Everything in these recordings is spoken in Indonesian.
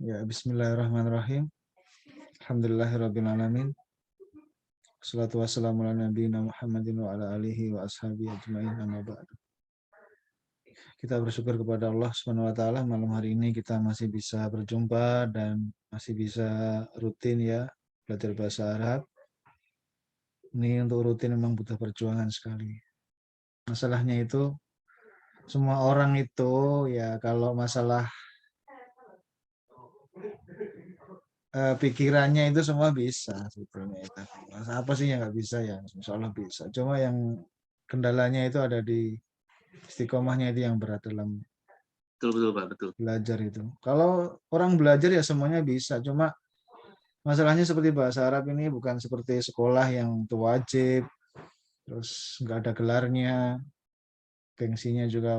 Ya, bismillahirrahmanirrahim. Alhamdulillahirrabbilalamin. Wassalatu wassalamu ala nabiyina Muhammadin wa ala alihi wa ashabihi ajma'in amma ba'du. Kita bersyukur kepada Allah Subhanahu wa taala malam hari ini kita masih bisa berjumpa dan masih bisa rutin ya belajar bahasa Arab. Ini untuk rutin memang butuh perjuangan sekali. Masalahnya itu semua orang itu ya kalau masalah pikirannya itu semua bisa sebetulnya itu. Apa sih yang nggak bisa ya? Insya Allah bisa. Cuma yang kendalanya itu ada di istiqomahnya itu yang berat dalam Betul Pak, betul. belajar itu. Kalau orang belajar ya semuanya bisa. Cuma masalahnya seperti bahasa Arab ini bukan seperti sekolah yang itu wajib, terus nggak ada gelarnya, gengsinya juga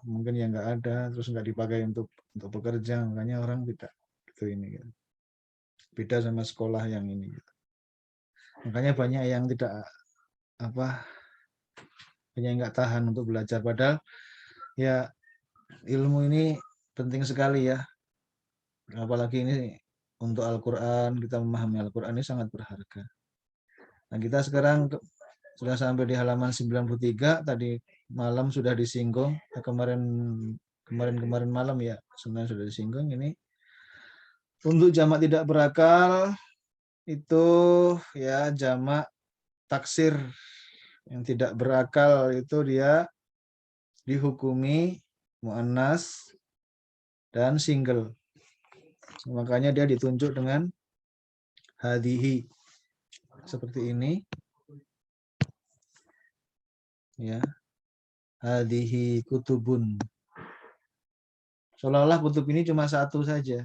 mungkin yang nggak ada, terus nggak dipakai untuk bekerja, makanya orang tidak gitu ini. Gitu. Beda sama sekolah yang ini. Gitu. Makanya banyak yang tidak banyak yang nggak tahan untuk belajar. Padahal ya ilmu ini penting sekali ya. Apalagi ini untuk Al-Quran, kita memahami Al-Quran ini sangat berharga. Nah kita sekarang sudah sampai di halaman 93, tadi malam sudah disinggung, kemarin malam ya sebenarnya sudah disinggung ini. Untuk jamak tidak berakal itu ya jamak taksir yang tidak berakal itu dia dihukumi muannas dan single. Makanya dia ditunjuk dengan hadihi seperti ini. Ya. Hadihi kutubun. Seolah-olah kutub ini cuma satu saja,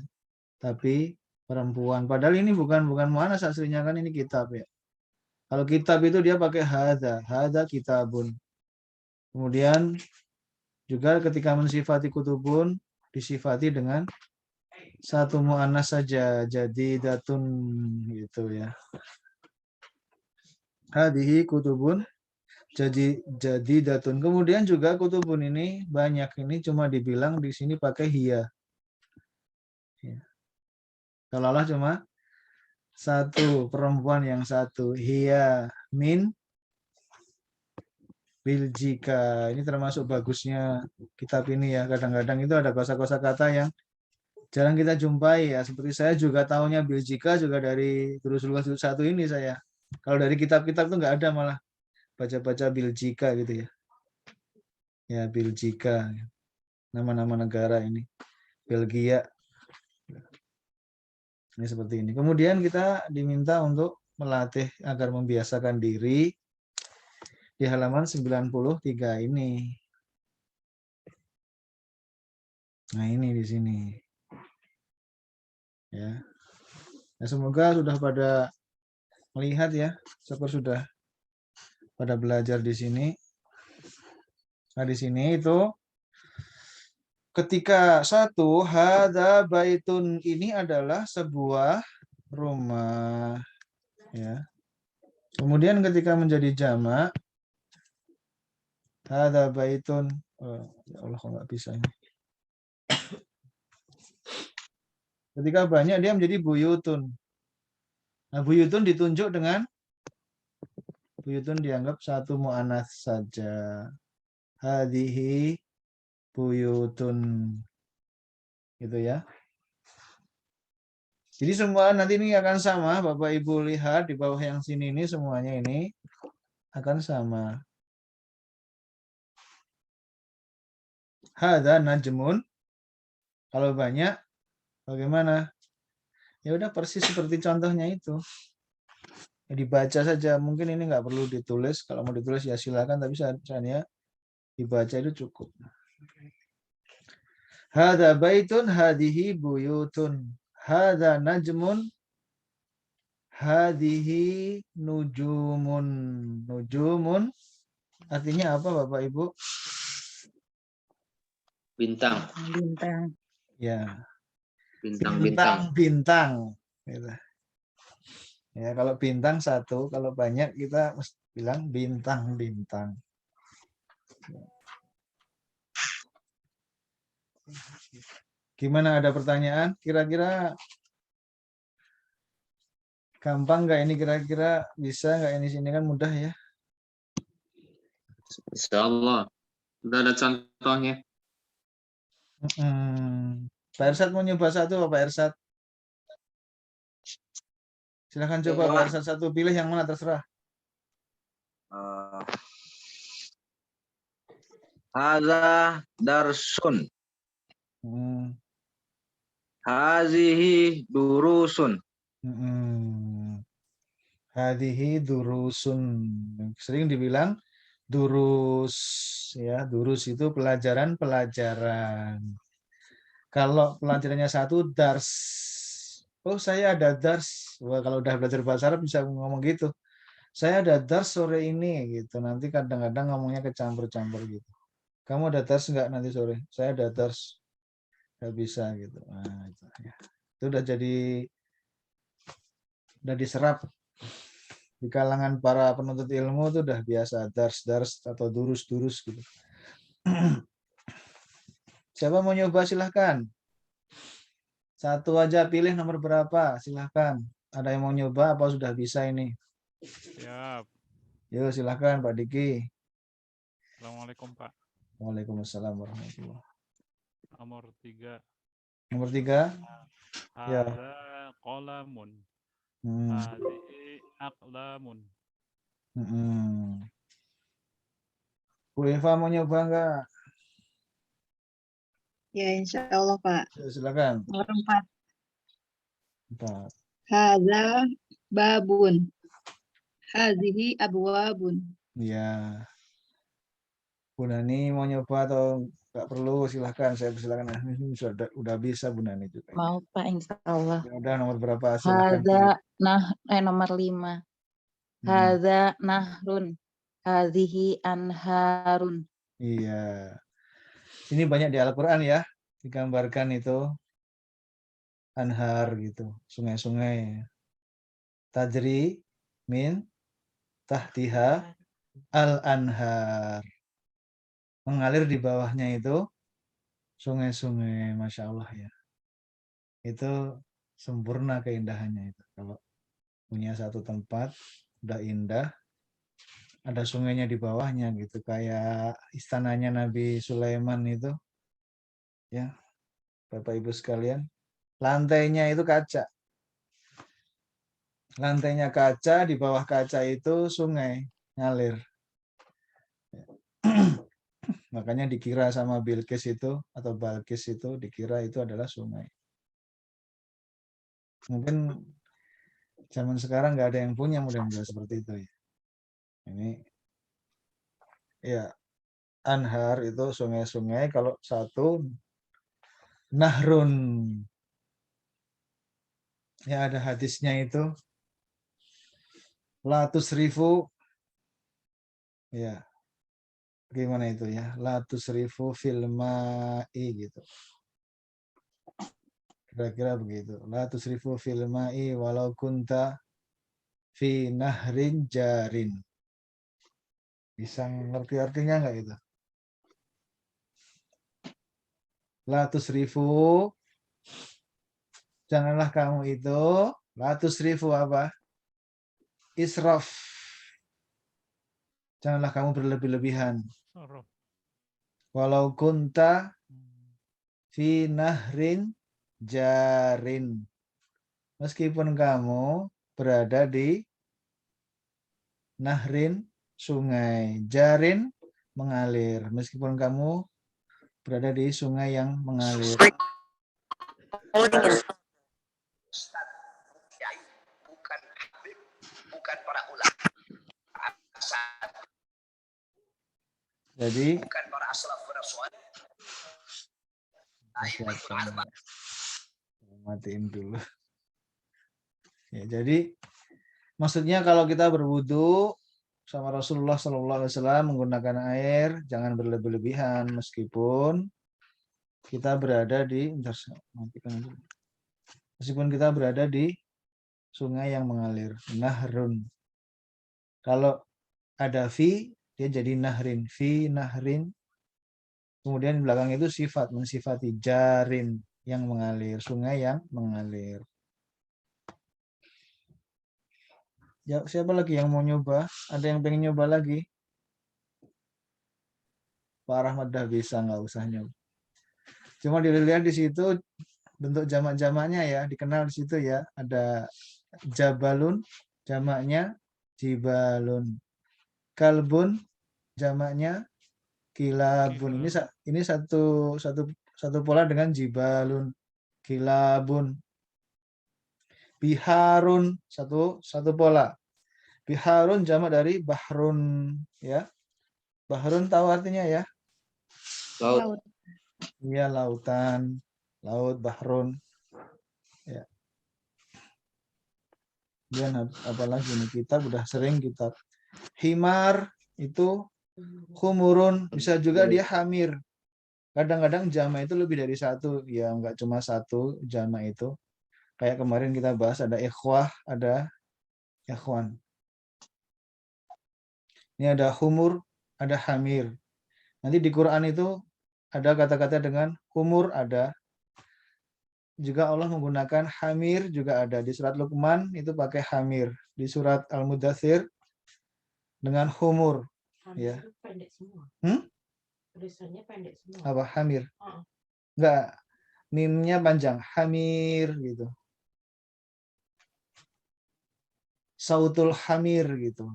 tapi perempuan. Padahal ini bukan muannas aslinya kan ini kitab ya. Kalau kitab itu dia pakai hadza kitabun. Kemudian juga ketika mensifati kutubun disifati dengan satu muannas saja, jadi datun gitu ya. Hadihi kutubun jadi datun. Kemudian juga kutubun ini banyak, ini cuma dibilang di sini pakai hiya. Kalau Allah cuma satu, perempuan yang satu. Hiya min biljika. Ini termasuk bagusnya kitab ini ya. Kadang-kadang itu ada kosa-kosa kata yang jarang kita jumpai ya. Seperti saya juga tahunya biljika juga dari tulis-tulis satu ini saya. Kalau dari kitab-kitab itu nggak ada, malah baca-baca biljika gitu ya. Ya biljika. Nama-nama negara ini. Belgia. Ini seperti ini. Kemudian kita diminta untuk melatih agar membiasakan diri di halaman 93 ini. Nah, ini di sini. Ya. Nah, semoga sudah pada melihat ya, sudah pada belajar di sini. Nah, di sini itu ketika satu hadza baitun ini adalah sebuah rumah ya. Kemudian ketika menjadi jamak hadza baitun, ya Allah kok nggak bisa ini. Ketika banyak dia menjadi buyutun. Nah, buyutun ditunjuk dengan buyutun dianggap satu mu'anats saja. Hadihi buyutun. Gitu ya. Jadi semua nanti ini akan sama, Bapak Ibu lihat di bawah yang sini ini semuanya ini akan sama. Hadza najmun. Kalau banyak bagaimana? Ya udah persis seperti contohnya itu. Ya, dibaca saja, mungkin ini nggak perlu ditulis. Kalau mau ditulis ya silakan, tapi saya dibaca itu cukup. Hadza baitun hadihi buyutun. Hadza najmun hadihi nujumun. Nujumun artinya apa Bapak Ibu? Bintang. Bintang. Ya. Bintang-bintang. Bintang. Gitu. Ya, kalau bintang satu, kalau banyak kita mesti bilang bintang-bintang. Gimana, ada pertanyaan? Kira-kira gampang nggak ini, kira-kira bisa nggak ini, sini kan mudah ya. Insyaallah. Udah ada contohnya. Pak Ersat mau nyoba satu apa Pak Ersat? Silahkan coba Pak Ersat satu, pilih yang mana terserah. Hadza darsun. Hmm. Hazihi durusun. Hadihi durusun. Sering dibilang durus ya, durus itu pelajaran-pelajaran. Kalau pelajarannya satu, dars. Oh, saya ada dars. Wah, kalau udah belajar bahasa Arab bisa ngomong gitu. Saya ada dars sore ini gitu. Nanti kadang-kadang ngomongnya kecampur-campur gitu. Kamu ada dars nggak nanti sore? Saya ada dars. Nggak bisa gitu. Nah, itu, ya. Itu udah diserap di kalangan para penuntut ilmu, itu udah biasa dars-dars atau durus-durus gitu. Siapa mau nyoba silahkan. Satu aja, pilih nomor berapa, silahkan. Ada yang mau nyoba apa sudah bisa ini? Siap. Yuk silahkan Pak Diki. Assalamualaikum Pak. Waalaikumsalam warahmatullahi. Nomor 3. Nomor 3. Ya. Hadza qalamun. Hmm. Hadhihi aqlamun. Bu Eva mau nyoba enggak? Ya, insya Allah, Pak. Ya, silakan. Nomor 4. 4. Hadza babun. Hazihi abwabun. Ya. Bu Nani mau nyoba atau enggak perlu, silahkan. Saya persilakan. Ini sudah bisa Bu Nani juga. Mau Pak, insya Allah. Ya udah, nomor berapa? Silahkan. Nomor 5. Hadza nahrun. Hadhihi anharun. Iya. Ini banyak di Al-Quran ya. Digambarkan itu. Anhar gitu. Sungai-sungai. Tajri min tahtiha al-anhar. Mengalir di bawahnya itu sungai-sungai. Masya Allah ya. Itu sempurna keindahannya itu. Kalau punya satu tempat udah indah, ada sungainya di bawahnya gitu, kayak istananya Nabi Sulaiman itu ya, Bapak Ibu sekalian, lantainya itu kaca, di bawah kaca itu sungai ngalir. Makanya dikira sama Bilqis itu atau Balqis itu, dikira itu adalah sungai. Mungkin zaman sekarang nggak ada yang punya mudah-mudahan seperti itu ya. Ini ya, anhar itu sungai-sungai. Kalau satu nahrun, ya ada hadisnya itu, la tusrifu, ya gimana itu ya, la tusrifu fil ma'i gitu, kira-kira begitu. La tusrifu fil ma'i walau kunta fi nahrin jarin. Bisa ngerti artinya nggak itu? La tusrifu, janganlah kamu itu, la tusrifu apa? Israf. Janganlah kamu berlebih-lebihan. Walau kunta fi nahrin jarin. Meskipun kamu berada di nahrin, sungai. Jarin, mengalir. Meskipun kamu berada di sungai yang mengalir. Bukan para ulama. Jadi bukan para as-salafun as-salih. matiin dulu. Ya, jadi maksudnya kalau kita berwudu sama Rasulullah SAW menggunakan air, jangan berlebih-lebihan meskipun kita berada di sungai yang mengalir, nahrun. Kalau ada fi, dia jadi nahrin, fi nahrin. Kemudian di belakang itu sifat, mensifati jarin. yang mengalir, sungai yang mengalir. Ya, siapa lagi yang mau nyoba? Ada yang pengen nyoba lagi? Pak Rahmat dah bisa, nggak usah nyoba. Cuma dilihat di situ bentuk jamak-jamaknya ya, dikenal di situ ya. Ada jabalun, jamaknya jibalun. Kalbun, jamaknya kilabun. Ini satu pola dengan jibalun, kilabun. Biharun, satu pola. Biharun jamak dari bahrun, ya. Bahrun tahu artinya ya? Laut. Iya, lautan, laut, bahrun. Ya. Dan apalagi nih, kitab udah sering kitab. Himar itu humurun, bisa juga dia hamir. Kadang-kadang jama itu lebih dari satu, ya nggak cuma satu jama itu. Kayak kemarin kita bahas ada ikhwah, ada ikhwan. Ini ada humur, ada hamir. Nanti di Quran itu ada kata-kata dengan humur, ada. Juga Allah menggunakan hamir, juga ada. Di surat Luqman itu pakai hamir. Di surat Al-Mudathir dengan humur. Ya. Pendek semua. Tulisannya pendek semua. Apa? Hamir? Enggak. Mimnya panjang. Hamir gitu. Sautul hamir gitu.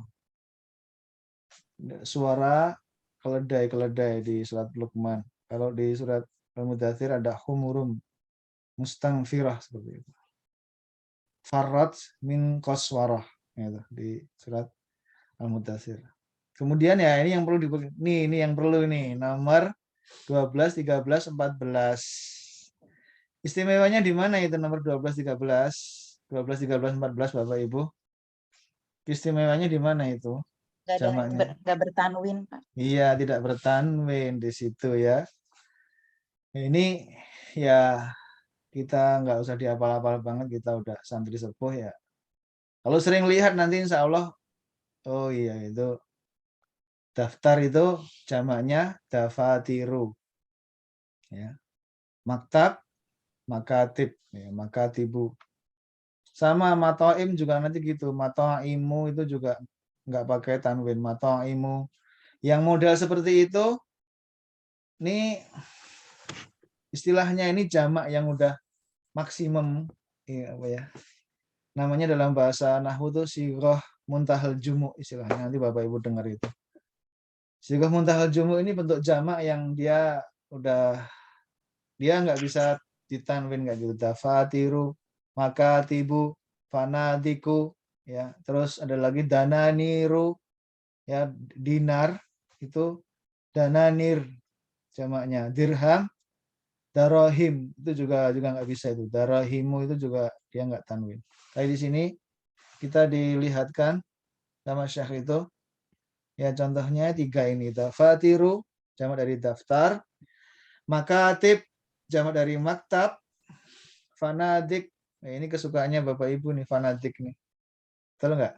Suara keledai-keledai di surat Luqman. Kalau di surat Al-Mudathir ada humurum mustangfirah seperti itu. Farrat min qaswarah gitu, di surat Al-Mudathir. Kemudian ya ini yang perlu ini yang perlu nih nomor 12, 13, 14. Istimewanya di mana itu nomor 12, 13? 12, 13, 14 Bapak Ibu. Istimewanya di mana itu? Nggak bertanwin, Pak. Iya, tidak bertanwin di situ ya. Ini ya kita nggak usah dihafal-hafal banget, kita udah santri sepuh ya. Kalau sering lihat nanti insya Allah, oh iya itu daftar itu jamaknya dafatiru. Ya. Maktab, makatib, ya, makatibu. Sama matoim juga nanti gitu, matoimu itu juga nggak pakai tanwin, matoimu. Yang model seperti itu, ini istilahnya ini jamak yang udah maksimum, ya, apa ya? Namanya dalam bahasa Nahwu itu sighah muntahal jumu istilahnya. Nanti Bapak Ibu dengar itu. Sighah muntahal jumu ini bentuk jamak yang dia nggak bisa ditanwin kayak gitu. Dafatiru, makatibu, fanadiku, ya. Terus ada lagi dananiru, ya, dinar itu dananir jamaknya. Dirham, darahim itu juga nggak bisa itu. Darahimu itu juga dia nggak tanwin. Tapi di sini kita dilihatkan sama Syekh itu, ya contohnya 3 ini. Dafatiru jamak dari daftar, makatib jamak dari maktab, fanadik. Nah, ini kesukaannya Bapak Ibu nih, fanadik nih. Betul nggak?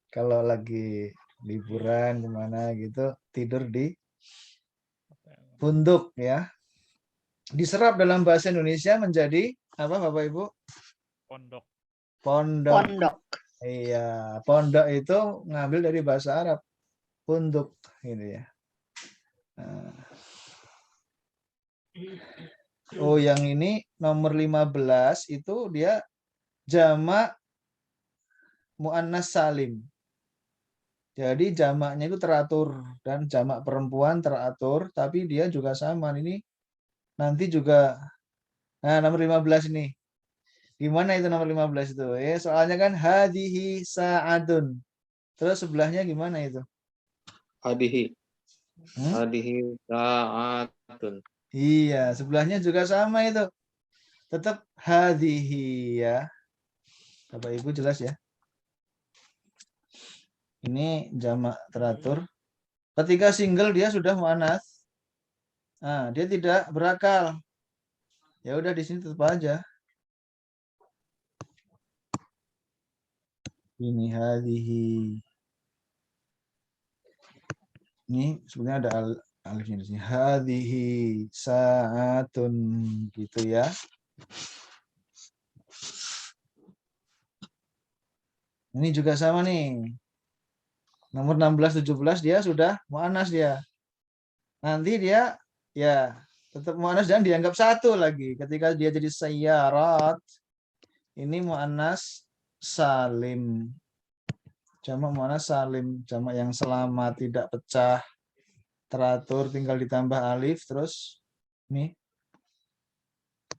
Kalau lagi liburan kemana gitu, tidur di punduk ya. Diserap dalam bahasa Indonesia menjadi apa Bapak Ibu? Pondok. Pondok. Iya, pondok itu ngambil dari bahasa Arab. Punduk ini ya. Nah. Oh, yang ini nomor 15 itu dia jamak muannas salim. Jadi jamaknya itu teratur dan jamak perempuan teratur, tapi dia juga sama. Ini nanti juga nomor 15 ini. Gimana itu nomor 15 itu? Soalnya kan hadihi sa'adun. Terus sebelahnya gimana itu? Hadihi. Hadihi sa'atun. Iya, sebelahnya juga sama itu. Tetap hadihi ya. Bapak Ibu jelas ya. Ini jamak teratur. Ketika single dia sudah muannas. Nah, dia tidak berakal. Ya udah di sini tetap aja. Ini hadihi. Ini sebenarnya ada Alifnya di sini. Hadhihi sa'atun gitu ya. Ini juga sama nih. Nomor 16 17 dia sudah muannas dia. Nanti dia ya tetap muannas dan dianggap satu lagi. Ketika dia jadi sayyarat, ini muannas salim. Jamak muannas salim, jamak yang selamat, tidak pecah, teratur, tinggal ditambah alif, terus nih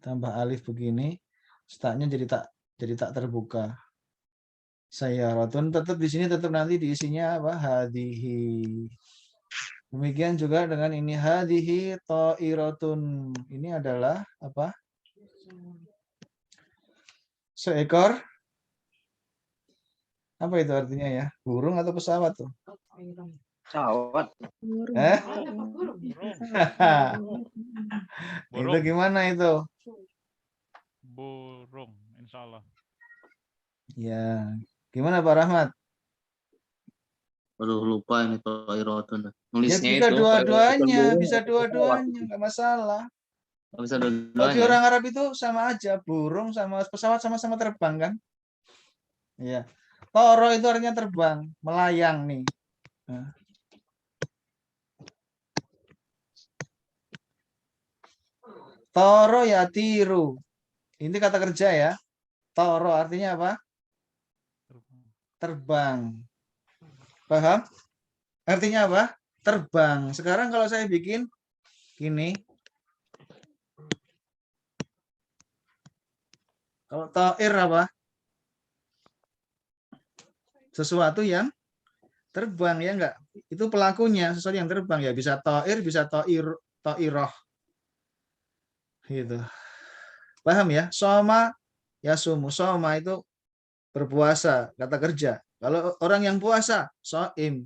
tambah alif begini, startnya jadi tak terbuka. Sayyaratun tetap di sini tetap nanti diisinya apa? Hadihi. Demikian juga dengan ini hadihi ta'iratun. Ini adalah apa? Seekor. Apa itu artinya ya? Burung atau pesawat tuh? Pesawat. Eh? Burung. Itu gimana itu? Burung, insya Allah. Ya. Gimana Pak Rahmat? Aduh, lupa ini Ta'iratun. Ya Nulisnya bisa itu. dua-duanya, burung bisa atau dua-duanya, pesawat. nggak masalah. Nggak bisa Bagi dua-duanya. orang Arab itu sama aja, burung sama pesawat sama-sama terbang kan? Iya. Toro itu artinya terbang, melayang nih. Nah. Toro ya tiru. Ini kata kerja ya. Toro artinya apa? Terbang. Paham? Artinya apa? Terbang. Sekarang kalau saya bikin gini. Kalau ta'ir apa? Sesuatu yang terbang ya enggak? Itu pelakunya, sesuatu yang terbang ya. Bisa ta'ir, bisa ta'iroh. Gitu. Paham ya? Soma ya sumu. Soma itu berpuasa, kata kerja. Kalau orang yang puasa, so'im.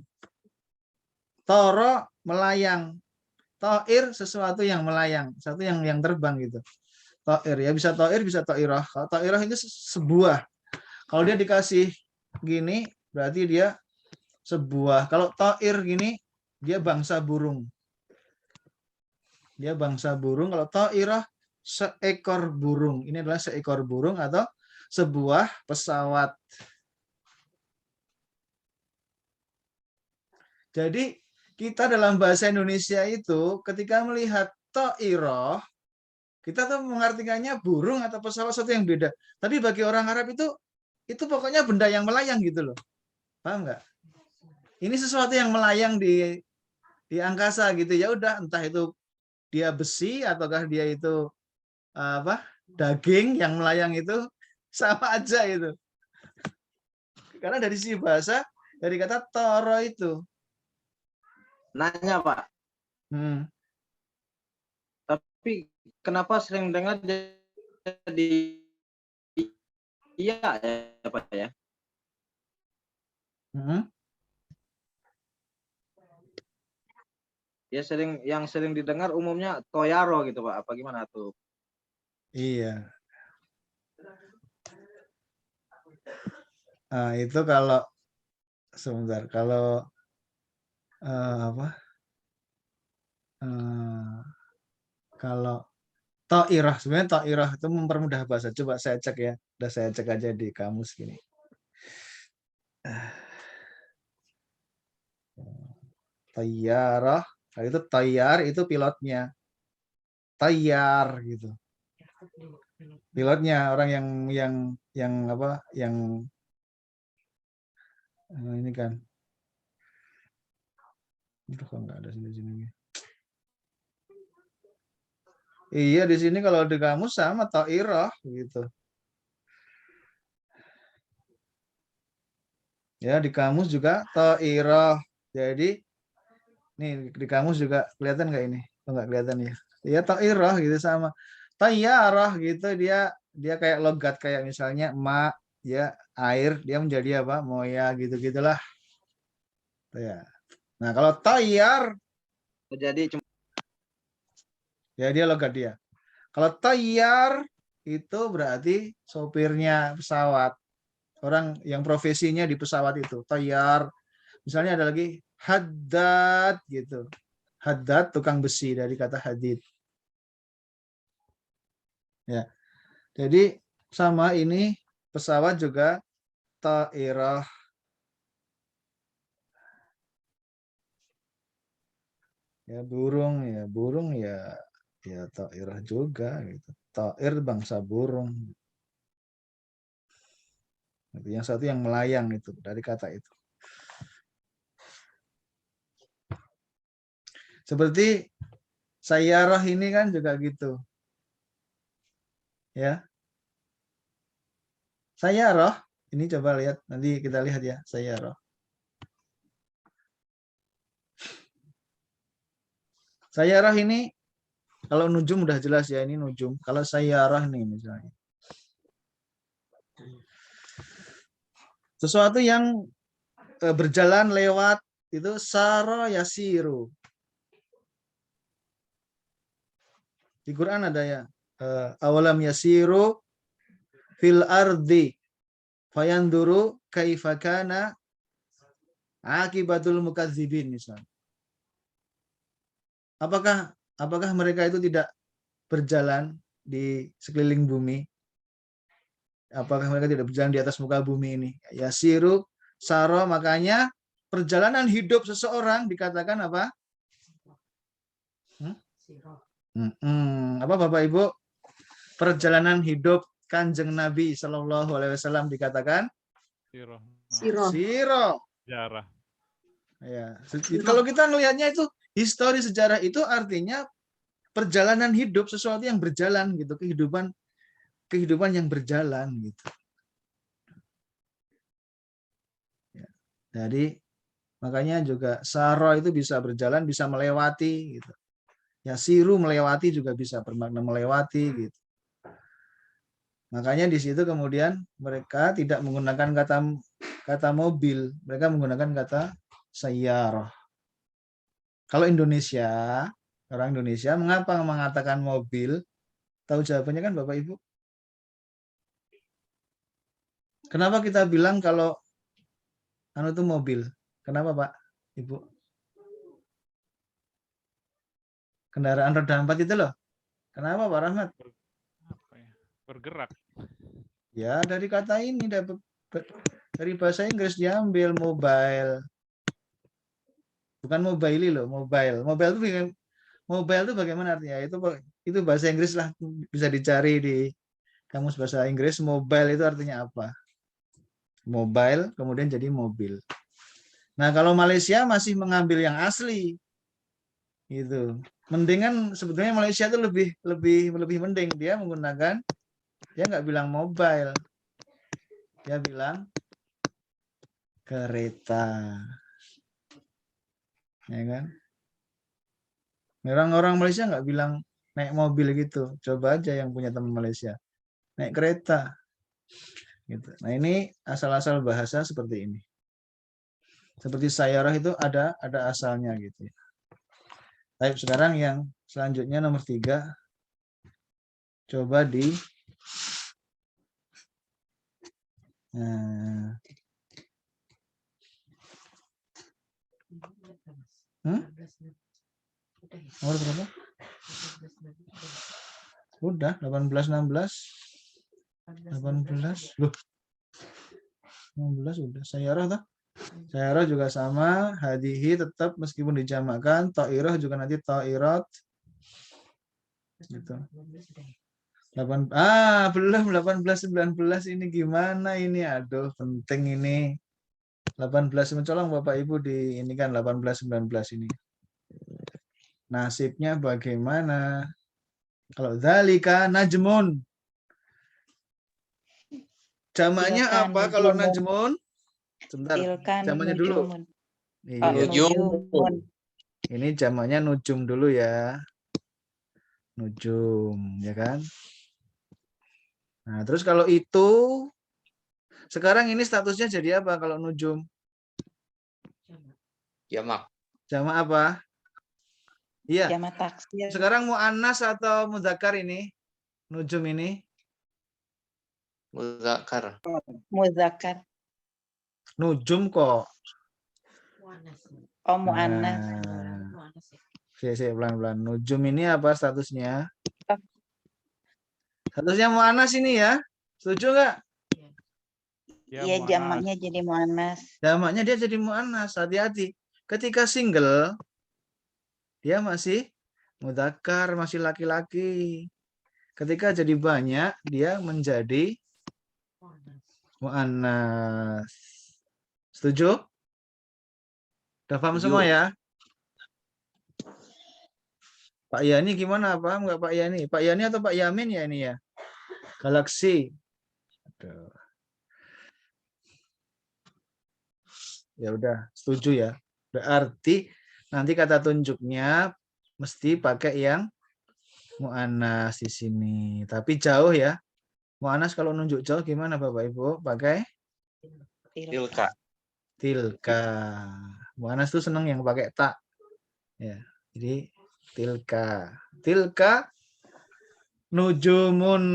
Toro melayang. Ta'ir sesuatu yang melayang, sesuatu yang terbang gitu. Ta'ir ya bisa ta'ir, bisa ta'irah. Kalau ta'irah itu sebuah. Kalau dia dikasih gini, berarti dia sebuah. Kalau ta'ir gini, dia bangsa burung. Dia bangsa burung. Kalau ta'irah seekor burung. Ini adalah seekor burung atau sebuah pesawat. Jadi kita dalam bahasa Indonesia itu ketika melihat ta'irah, kita tuh mengartikannya burung atau pesawat sesuatu yang beda. Tapi bagi orang Arab itu pokoknya benda yang melayang gitu loh. Paham nggak? Ini sesuatu yang melayang di angkasa gitu. Ya udah, entah itu dia besi ataukah dia itu apa? Daging yang melayang itu sama aja itu. Karena dari sisi bahasa dari kata toro itu. Nanya Pak, tapi kenapa sering dengar jadi iya ya Pak ya? Ya yang sering didengar umumnya toyaro gitu Pak. Apa gimana tuh? Iya. Nah, itu kalau sebentar, kalau kalau ta'irah, sebenarnya ta'irah itu mempermudah bahasa. Coba saya cek ya. Udah saya cek aja di kamus gini. Tayyarah, itu tayyar itu pilotnya. Tayyar gitu. Pilotnya orang yang apa? Yang ini kan. Itu kok nggak ada sini. Iya di sini kalau di kamus sama ta'irah gitu. Ya di kamus juga ta'irah. Jadi nih di kamus juga kelihatan nggak ini? Oh, nggak kelihatan ya. Ya ta'irah gitu sama. Tayyarah gitu dia kayak logat kayak misalnya ma ya air dia menjadi apa? Moya gitu-gitulah. Ya. Nah, kalau tayyar Jadi ya dia logat dia. Kalau tayyar itu berarti sopirnya pesawat. Orang yang profesinya di pesawat itu. Tayyar. Misalnya ada lagi haddad gitu. Haddad tukang besi, dari kata hadid. Ya. Jadi sama ini pesawat juga ta'irah. Ya burung ya ta'irah juga gitu. Ta'ir bangsa burung. Yang satu yang melayang itu dari kata itu. Seperti sayyarah ini kan juga gitu. Ya. Sayyarah, ini coba lihat, nanti kita lihat ya, sayyarah. Sayyarah ini kalau nujum udah jelas ya, ini nujum. Kalau sayyarah nih misalnya. Sesuatu yang berjalan lewat itu sara yasiru. Di Quran ada ya, awalam yasiru fil ardi fayanduru kaifa kana akibatul mukadzibin misalnya. Apakah mereka itu tidak berjalan di sekeliling bumi? Apakah mereka tidak berjalan di atas muka bumi ini? Yasiru saro, makanya perjalanan hidup seseorang dikatakan apa? Apa Bapak Ibu? Perjalanan hidup Kanjeng Nabi Shallallahu Alaihi Wasallam dikatakan siro. Sejarah. Ya, kalau kita melihatnya itu histori sejarah itu artinya perjalanan hidup, sesuatu yang berjalan gitu, kehidupan yang berjalan gitu. Ya, jadi makanya juga saro itu bisa berjalan, bisa melewati gitu. Ya siru melewati juga bisa bermakna melewati gitu. Makanya di situ kemudian mereka tidak menggunakan kata mobil, mereka menggunakan kata sayyarah. Kalau Indonesia, orang Indonesia mengapa mengatakan mobil? Tahu jawabannya kan Bapak Ibu? Kenapa kita bilang kalau itu mobil? Kenapa Pak Ibu? Kendaraan roda 4 itu loh. Kenapa Pak Rahmat? Bergerak. Ya dari kata ini, dari bahasa Inggris diambil mobile. Bukan mobile loh, mobile. Mobile itu bagaimana artinya? Itu bahasa Inggris lah, bisa dicari di kamus bahasa Inggris. Mobile itu artinya apa? Mobile kemudian jadi mobil. Nah, kalau Malaysia masih mengambil yang asli. Gitu. Mendingan sebetulnya Malaysia itu lebih mending, dia nggak bilang mobile. Dia bilang kereta. Ya kan? Orang-orang Malaysia nggak bilang naik mobil gitu. Coba aja yang punya teman Malaysia. Naik kereta. Gitu. Nah, ini asal-asal bahasa seperti ini. Seperti sayyarah itu ada asalnya gitu. Baik, sekarang yang selanjutnya nomor 3. Coba di nomor berapa? Udah 18 16. 18. Loh. 16 udah. Sayyarah toh? Sayyarah juga sama, hadihi tetap meskipun dijamakkan, ta'irah juga nanti ta'irat. Gitu. Belum 18 19 ini gimana ini? Aduh, penting ini. 18 mencolong Bapak Ibu di ini kan 18 19 ini. Nasibnya bagaimana? Kalau dzalika najmun. Jamaknya apa kalau najmun? Sebentar, jamaknya dulu. Ini jamaknya nujum dulu ya. Nujum, ya kan? Nah, terus kalau itu sekarang ini statusnya jadi apa kalau nujum? Jamak. Jamak apa? Iya. Jamak taksir. Sekarang muannas atau muzakkar ini? Nujum ini? Muzakkar. Muzakkar. Nujum kok. Oh, muannas. Saya pelan-pelan. Nujum ini apa statusnya? Statusnya mu'annas ini ya. Setuju nggak? Ya, Iya, mu'annas. jamaknya jadi muannas. Jamaknya dia jadi mu'annas. Hati-hati. Ketika single, dia masih mudzakkar, masih laki-laki. Ketika jadi banyak, dia menjadi mu'annas. Setuju? Udah paham Setuju. semua ya? Pak Yani gimana? Paham nggak Pak Yani? Pak Yani atau Pak Yamin ya ini ya? Galaksi. Aduh. Ya udah, setuju ya. Berarti nanti kata tunjuknya mesti pakai yang mu'annas di sini. Tapi jauh ya. Mu'annas kalau nunjuk jauh gimana Bapak Ibu? Pakai Tilka. tilka. Mu'annas tuh seneng yang pakai tak. Ya. Jadi tilka. Tilka nujumun.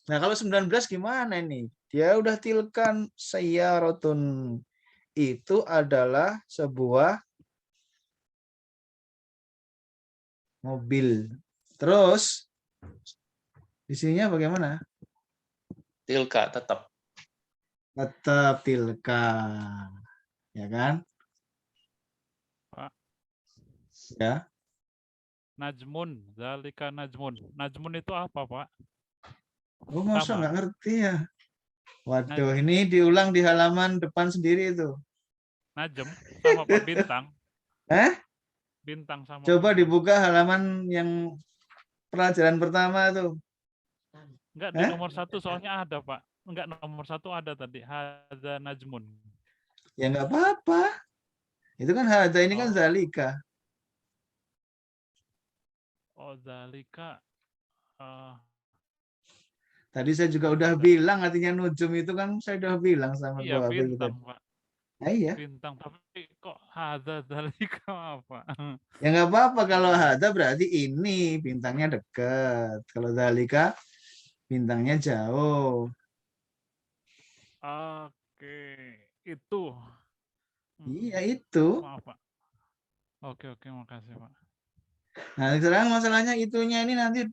Nah, kalau 19 gimana ini? Dia udah tilkan sayyaratun. Itu adalah sebuah mobil. Terus isinya bagaimana? Tilka tetap. Tetap tilka. Ya kan? Pak. Ya. Najmun, zalika najmun. Najmun itu apa, Pak? Oh, masa Sama. nggak ngerti ya? Waduh, ini diulang di halaman depan sendiri itu. Najem sama Pak bintang. Bintang sama Coba bintang. dibuka halaman yang pelajaran pertama tuh. Enggak di nomor 1 soalnya ada, Pak. Enggak, nomor 1 ada tadi. Hadza najmun. Ya nggak apa-apa. Itu kan hadza ini kan zalika. Oh, zalika. Tadi saya juga udah bilang artinya nujum itu kan saya udah bilang sama Iya, Bapak Ibu bintang, tadi. Pak. Nah, iya. Bintang, tapi kok hadza zalika apa? Ya nggak apa-apa kalau hadza berarti ini bintangnya dekat. Kalau zalika bintangnya jauh. Oke, itu. Iya itu. Maaf, Pak. Oke, makasih, Pak. Nah, sekarang masalahnya itunya ini nanti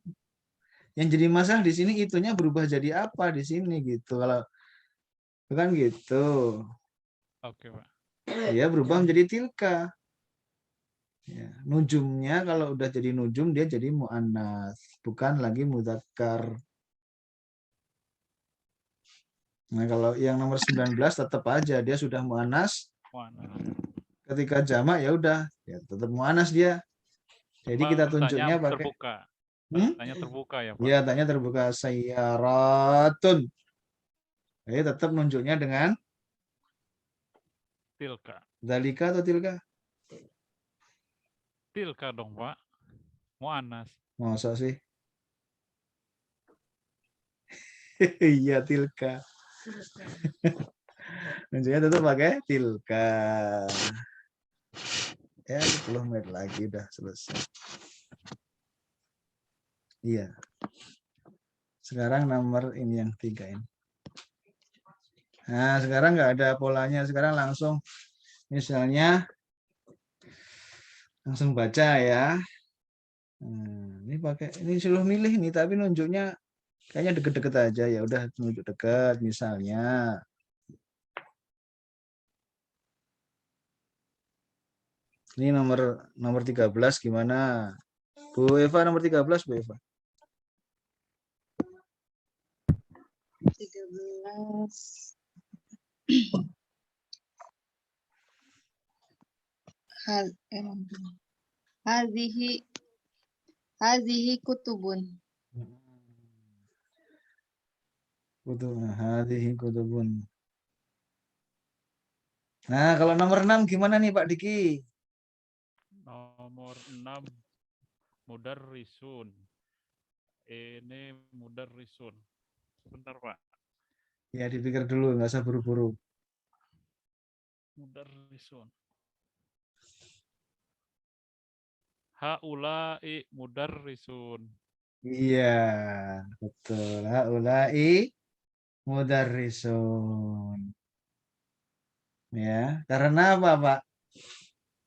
yang jadi masalah di sini itunya berubah jadi apa di sini gitu. Kalau bukan gitu. Oke, Pak. Dia berubah menjadi tilka. Ya, nujumnya kalau udah jadi nujum dia jadi mu'annas, bukan lagi mudzakkar. Nah, kalau yang nomor 19 tetap aja dia sudah mu'annas. Ketika jamak ya udah, ya tetap mu'annas dia. Jadi kita tunjuknya pakai terbuka. Tanya terbuka ya, Pak. Iya, tanya terbuka sayyaratun. Jadi tetap nunjuknya dengan Tilka. zalika atau tilka? Tilka dong, Pak. Mu'annas. Masa sih? Iya, tilka. Nunjuknya tetap pakai tilka. Ya, 10 menit lagi udah selesai. Iya. Sekarang nomor ini yang 3 ini. Nah, sekarang nggak ada polanya. Sekarang langsung misalnya langsung baca ya. Ini pakai ini suruh milih nih, tapi nunjuknya kayaknya deket-deket aja ya. Udah nunjuk dekat misalnya. Ini nomor 13 gimana? Bu Eva nomor 13 Bu Eva. 13. Hazihi kutubun. Hadhihi kutubun. Nah, kalau nomor 6 gimana nih Pak Diki? Nomor 6 mudarrisun. Ini mudarrisun. Sebentar, Pak. Ya dipikir dulu, nggak usah buru-buru. Mudarrisun. Haula'i mudarrisun. Iya, betul. Haula'i mudarrisun. Ya, karena apa, Pak?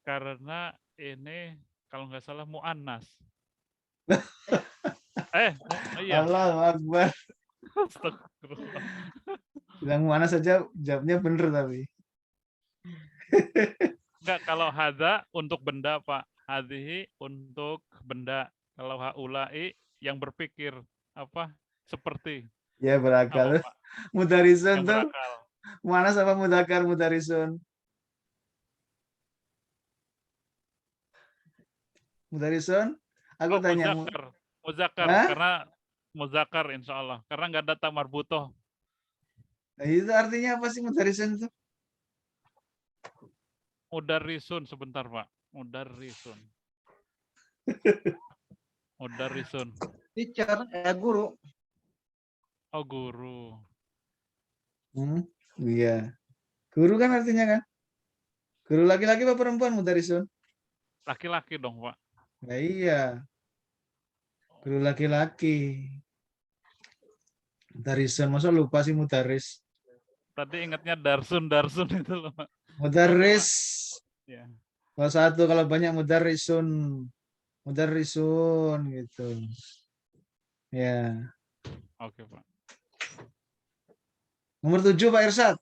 Karena ini kalau nggak salah mu'annas. Iya. Allahu Akbar. Astagfirullah. Bilang mana saja jawabnya bener tapi. Enggak, kalau hadza untuk benda, Pak. Hadhihi untuk benda. Kalau haula'i yang berpikir apa? Seperti Ya apa, berakal. Pak? Mudarisun Yang tuh. berakal. Mu'annas apa mudzakkar mudarisun? Mudarisun? Aku tanya. Muzakkar, Hah? karena muzakkar insya Allah. Karena nggak ada tamar butuh. Nah, itu artinya apa sih mudarisun itu? Mudarisun sebentar, Pak. Mudarisun. Mudarisun. Teacher, guru. Oh, guru. Iya. Guru kan artinya kan? Guru laki-laki apa perempuan mudarisun? Laki-laki dong, Pak. Nah, iya. Guru laki-laki. Mudarisun, masa lupa sih mudaris? Tadi ingatnya darsun itu loh, Pak. Mudaris. Ya. Kalau satu, kalau banyak mudarisun. Mudarisun gitu. Ya. Oke, Pak. Nomor 7 Pak Irsad.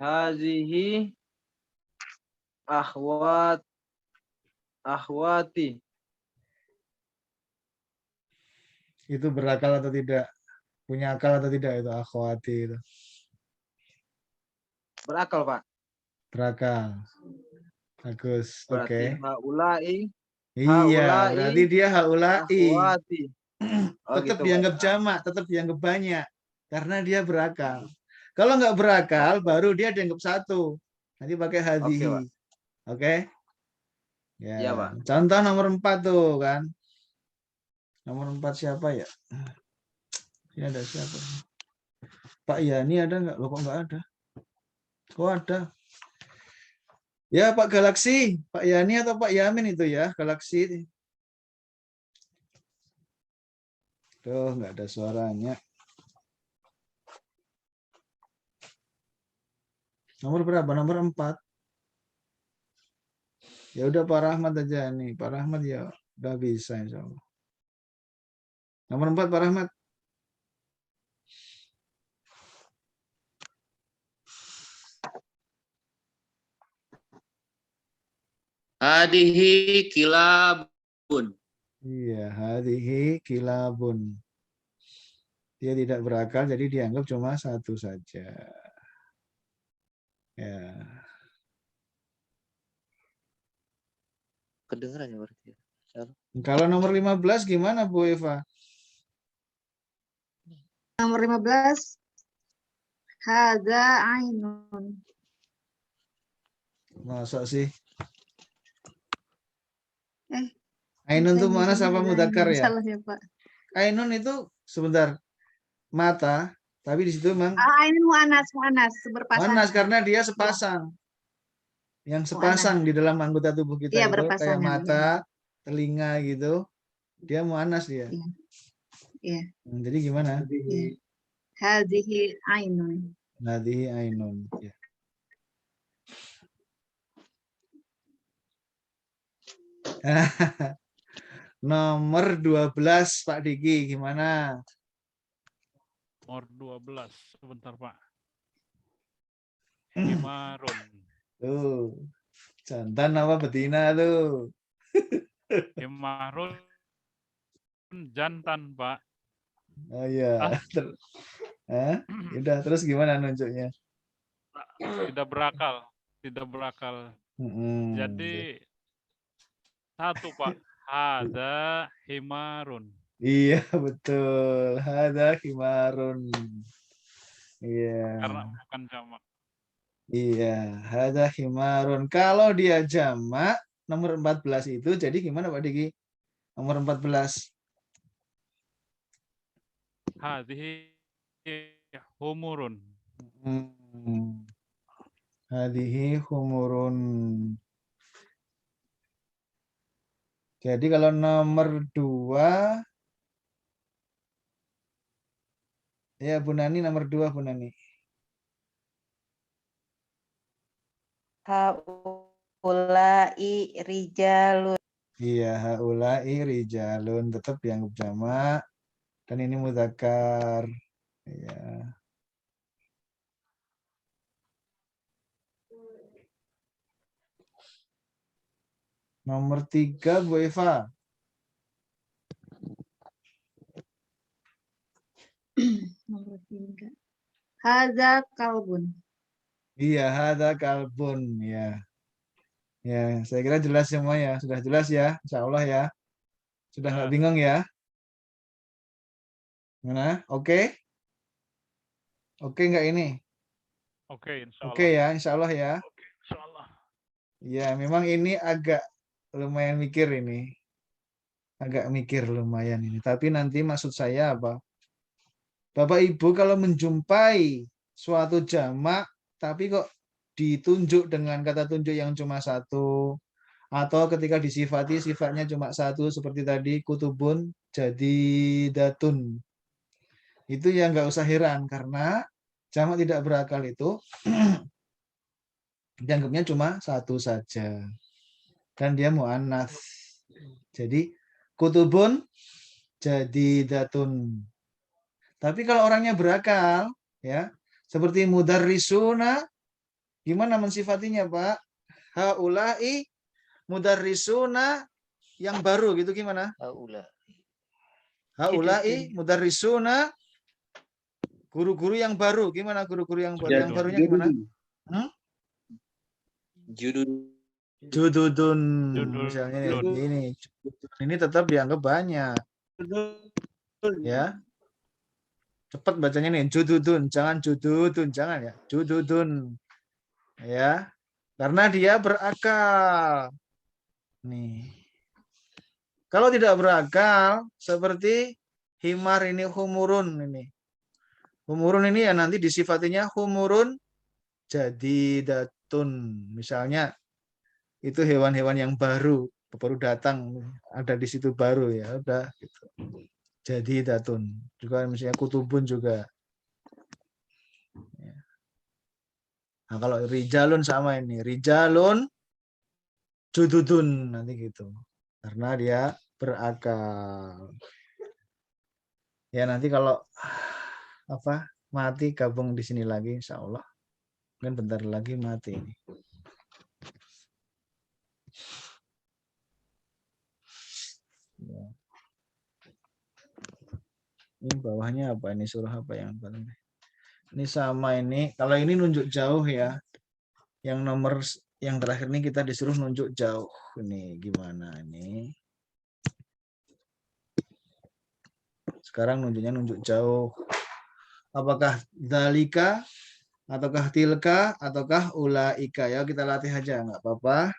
Hazihi akhwati. Itu berakal atau tidak? Punya akal atau tidak itu akhwati itu? Berakal, Pak. Berakal. Bagus. Oke. Berarti haula'i Iya, haula'i berarti dia haula'i. akhwati. Oh, Tetap gitu, dianggap Pak. jamak, tetap dianggap banyak. Karena dia berakal. Kalau nggak berakal, baru dia dianggap satu. Nanti pakai hadhihi. Pak. Oke? Ya. Iya, Pak. Contoh nomor 4 tuh kan. Nomor 4 siapa ya? Ini ada siapa? Pak Yani ada nggak? Loh kok nggak ada? Oh ada. Ya Pak Galaksi. Pak Yani atau Pak Yamin itu ya. Galaksi. Tuh nggak ada suaranya. Nomor berapa? Nomor 4. Ya udah Pak Rahmat aja nih. Pak Rahmat ya udah bisa insya Allah. Nomor 4 Pak Rahmat. Hadihi kilabun. Iya, hadhihi kilabun. Dia tidak berakal jadi dianggap cuma satu saja. Ya. Kedengeran ya berarti. Kalau nomor 15 gimana Bu Eva? Nomor 15. Hadza ainun. Masa sih? Saya Ainun tuh di mana sini sama ada mudzakkar ainun. ya? Salah ya, Pak. Ainun itu sebentar mata, tapi di situ memang Ainun mu'anas berpasangan. muannas karena dia sepasang. Yang sepasang di dalam anggota tubuh kita Iya, itu kayak berpasangan. mata, telinga gitu. Dia muannas dia. Iya. Iya. Jadi gimana? Iya. Hadhihi ainun. Hadhihi ainun. Ya. Nomor 12 Pak Diki gimana? Nomor 12. Sebentar, Pak. Himarun. Tuh. Jantan apa betina tuh? Himarun jantan, Pak. Oh iya. Udah terus gimana nunjuknya? Tidak berakal. Tidak berakal. Jadi satu, Pak. Hadza himarun. Iya betul. Hadza himarun. Iya. Karena bukan jamak. Iya, hadza himarun. Kalau dia jamak nomor 14 itu jadi gimana Pak Diki? Nomor 14. Hadhihi humurun. Hadhihi humurun. Jadi kalau nomor 2 Ya, Bu Nani nomor 2, Bu Nani. Haulai rijalun. Iya, haulai rijalun tetap dianggap jamak dan ini mudzakkar. Iya. Nomor 3, Bu Eva. Nomor 3. Hadza kalbun. Iya, hadza kalbun ya. Ya, saya kira jelas semua ya. Sudah jelas ya, insya Allah ya. Sudah nggak bingung ya? Gimana? Oke? Oke nggak ini? Oke, insya Oke Allah. ya, insya Allah ya. Oke, insya Allah. Ya, memang ini agak lumayan mikir ini. Agak mikir lumayan ini. Tapi nanti maksud saya apa? Bapak Ibu kalau menjumpai suatu jamak, tapi kok ditunjuk dengan kata tunjuk yang cuma satu, atau ketika disifati sifatnya cuma satu, seperti tadi kutubun jadi datun. Itu yang nggak usah heran, karena jamak tidak berakal itu dianggapnya cuma satu saja. Dan dia mu'annats. Jadi kutubun jadi datun. Tapi kalau orangnya berakal, ya, seperti mudarrisuna, gimana mensifatinya, Pak? Haulai mudarrisuna yang baru gitu gimana? Haulai mudarrisuna guru-guru yang baru. Gimana guru-guru yang baru? Yang barunya gimana? Jududun. Misalnya ini. Ini tetap dianggap banyak. Ya. Cepat bacanya nih, jududun, jangan jududun, jangan ya, jududun, ya, karena dia berakal. Nih, kalau tidak berakal, seperti himar ini, humurun ini, humurun ini ya nanti disifatinya humurun jadi datun, misalnya itu hewan-hewan yang baru datang, ada di situ baru ya, udah gitu. Jadi datun juga misalnya kutubun juga. Nah, kalau rijalun sama ini, rijalun jududun nanti gitu. Karena dia berakal. Ya nanti kalau apa mati gabung di sini lagi insya Allah. Mungkin bentar lagi mati ini. Ya. Ini bawahnya apa ini surah apa yang paling ini sama ini kalau ini nunjuk jauh ya yang nomor yang terakhir ini kita disuruh nunjuk jauh ini gimana ini sekarang nunjuknya nunjuk jauh apakah dalika ataukah tilka ataukah ulaika ya kita latih aja nggak apa-apa